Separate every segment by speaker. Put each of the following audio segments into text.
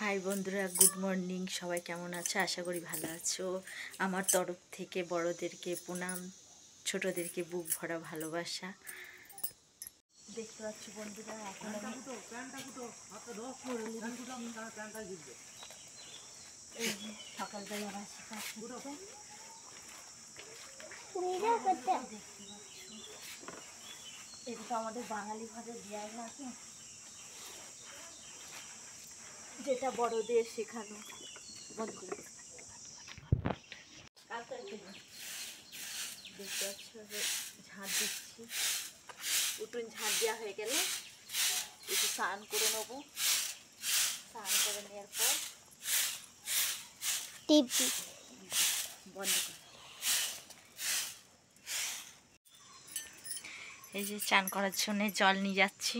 Speaker 1: High বন্ধুরা, good morning. সবাই কেমন আছো? আশা করি ভালো আছো। আমার তরফ থেকে বড়দেরকে প্রণাম, ছোটদেরকে বুক ভরা ভালোবাসা। দেখতে পাচ্ছ বন্ধুরা, এখন সকালবেলা বাসি কাজ করছে। এটা তো আমাদের বাঙালি ঘরের বিয়ার নাকি, যেটা বড়দের শেখানো। দেখতে পাচ্ছ, ঝাঁট দিচ্ছি। উঠুন ঝাঁট দেওয়া হয়ে গেলে একটু স্নান করে নেবো। স্নান করে নেওয়ার পর টিপি বন্ধ করে, এই যে চান করার জন্য জল নিয়ে যাচ্ছি।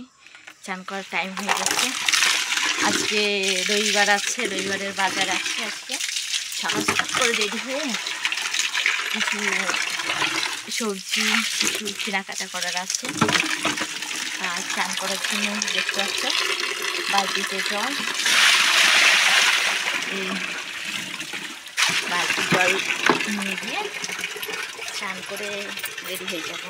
Speaker 1: চান করার টাইম হয়ে গেছে। আজকে রবিবার আছে, রবিবারের বাজার আছে। আজকে সকাল সকাল করে রেডি হয়ে কিছু সবজি, কিছু কেনাকাটা করার আছে। আর চান করার জন্য দেখতে পাচ্ছ বালতিতে জল, এই বালতি জল নিয়ে গিয়ে চান করে রেডি হয়ে যাব।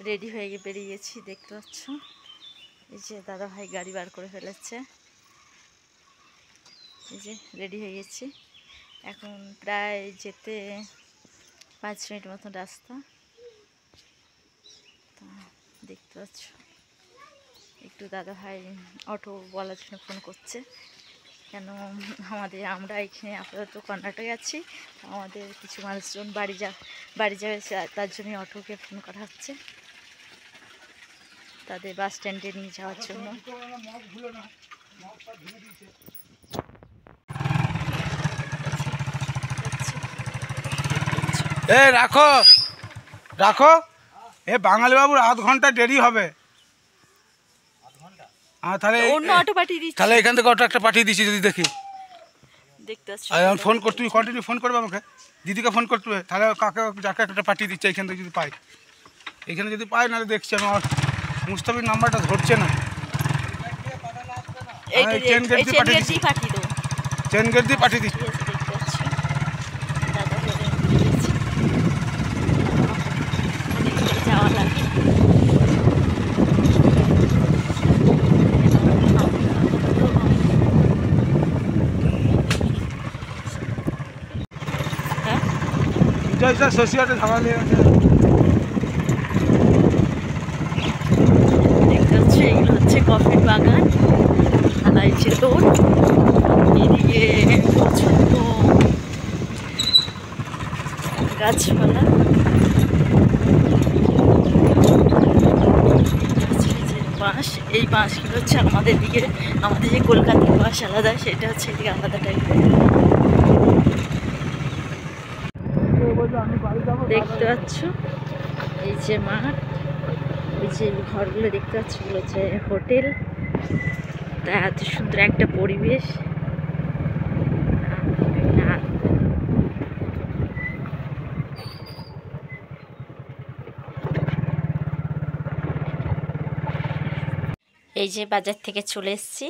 Speaker 1: রেডি হয়ে গিয়ে বেরিয়েছি। দেখতে পাচ্ছ এই যে দাদা ভাই গাড়ি বার করে ফেলেছে। এই যে রেডি হয়ে গেছি। এখন প্রায় যেতে 5 মিনিট মতন রাস্তা। তা দেখতে পাচ্ছ একটু দাদা ভাই অটো বলার জন্য ফোন করছে। কেন আমরা এখানে আপাতত কর্ণাটকে আছি, আমাদের কিছু মানুষজন বাড়ি যাবে, তার জন্য অটোকে ফোন করা হচ্ছে তাদের বাস স্ট্যান্ডে নিয়ে যাওয়ার জন্য।
Speaker 2: এ রাখো রাখো, এ বাঙালি বাবুর আধ ঘন্টা দেরি হবে। তাহলে
Speaker 1: অন্য অটো পাঠিয়ে দিচ্ছি।
Speaker 2: তাহলে এখান থেকে অটো একটা পাঠিয়ে দিচ্ছি যদি দেখি।
Speaker 1: দেখতে পাচ্ছ
Speaker 2: ফোন কর, তুমি কন্টিনিউ ফোন করবে আমাকে, দিদিকে ফোন করতে হবে। তাহলে কাকে যাকে একটা পাঠিয়ে দিচ্ছে এইখান থেকে যদি পাই, এইখানে যদি পাই, নাহলে দেখছি আমার মুস্তাফির নাম্বারটা ধরছে না। চেন গেট দিয়ে পাঠিয়ে দিচ্ছি, চেন গেট দিয়ে পাঠিয়ে দিচ্ছি। जैसा सोसियाटे ঝামেলা নিয়ে আছে।
Speaker 1: দেখতে হচ্ছে এগুলো হচ্ছে কফির বাগান, ঢালাইছে রোড, এদিকে প্রচন্ড গাছপালা। বাঁশ, এই বাঁশগুলো হচ্ছে আমাদের দিকে, আমাদের যে কলকাতার বাঁশ আলাদা, সেটা হচ্ছে এদিকে আলাদা টাইপের। দেখতে পাচ্ছ এই যে মাঠ, ওই যে ঘরগুলো দেখতে পাচ্ছ, ওগুলো হচ্ছে হোটেল। তা এত সুন্দর একটা পরিবেশ। এই যে বাজার থেকে চলে এসেছি।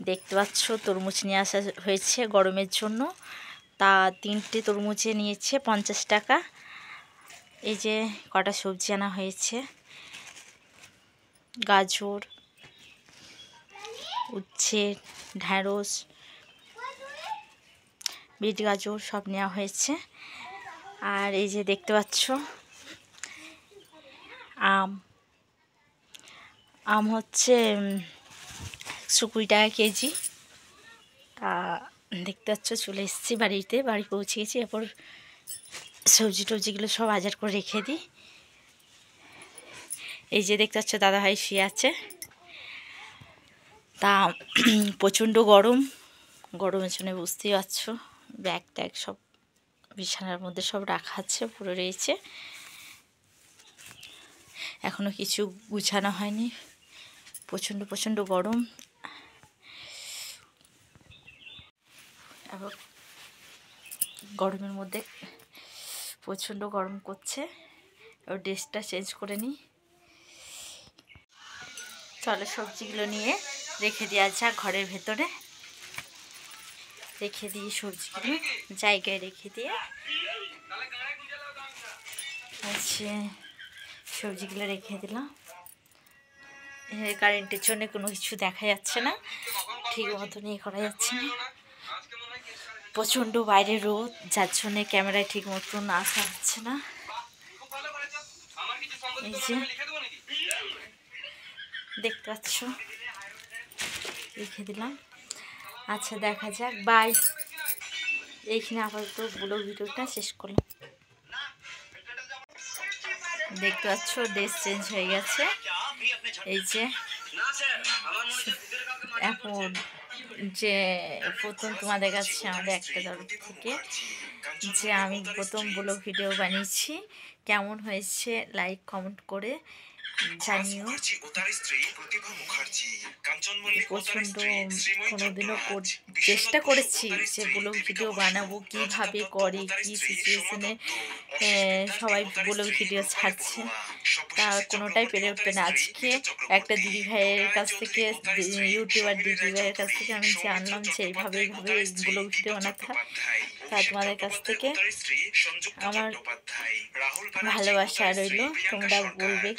Speaker 1: দেখতে পাচ্ছ তরমুজ নিয়ে আসা হয়েছে গরমের জন্য। তা 3টে তরমুজে নিয়েছে 50 টাকা। এই যে কটা সবজি আনা হয়েছে, গাজর, উচ্ছে, ঢ্যাঁড়স, বিট গাজর সব নেওয়া হয়েছে। আর এই যে দেখতে পাচ্ছ আম হচ্ছে 120 টাকা কেজি। তা দেখতে পাচ্ছ চলে এসেছি বাড়িতে, বাড়ি পৌঁছে গেছি। এরপর সবজি টবজিগুলো সব বাজার করে রেখে দিই। এই যে দেখতে পাচ্ছ দাদা ভাই শুয়ে আছে। তা প্রচণ্ড গরমের জন্য বুঝতেই পারছো, ব্যাগ ট্যাগ সব বিছানার মধ্যে সব রাখা আছে, পুরো রয়েছে। এখনও কিছু গুছানো হয়নি, প্রচণ্ড গরম। এবং গরমের মধ্যে প্রচণ্ড গরম করছে। এবার ড্রেসটা চেঞ্জ করে নিই। চলো সবজিগুলো নিয়ে রেখে দেওয়া যাক ঘরের ভেতরে। রেখে দিয়ে সবজিগুলো জায়গায় রেখে দিয়ে সবজিগুলো রেখে দিলাম। কারেন্টের জন্য কোনো কিছু দেখা যাচ্ছে না, ঠিক মতন ইয়ে করা যাচ্ছে না। প্রচণ্ড বাইরে রোদ, যার জন্যে ক্যামেরায় ঠিক মতন আসা হচ্ছে না। এই যে দেখতে পাচ্ছ, রেখে দিলাম। আচ্ছা, দেখা যাক, বাই। এইখানে আপাতত ব্লগ ভিডিওটা শেষ করলাম। দেখতে পাচ্ছ ড্রেস চেঞ্জ হয়ে গেছে। এই যে এখন যে প্রথম তোমাদের কাছে আমাদের একটা তরফ থেকে যে আমি প্রথম ব্লগ ভিডিও বানিয়েছি, কেমন হয়েছে লাইক কমেন্ট করে জানিও। প্রচণ্ড কোনোদিনও চেষ্টা করেছি যে ব্লগ ভিডিও বানাবো, কীভাবে করে, কী সিচুয়েশনে সবাই ব্লগ ভিডিও ছাড়ছে, তা কোনোটাই পেরে উঠবে না। আজকে একটা দিদি ভাইয়ের কাছ থেকে, ইউটিউবার দিদি ভাইয়ের কাছ থেকে আমি জানলাম যে এইভাবে ব্লগ ভিডিও বানাতে হয়। তা তোমাদের কাছ থেকে আমার ভালোবাসা রইল, তোমরা বলবে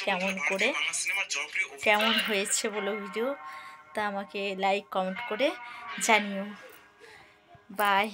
Speaker 1: কেমন হয়েছে ব্লগ ভিডিও, তা আমাকে লাইক কমেন্ট করে জানিও। বাই।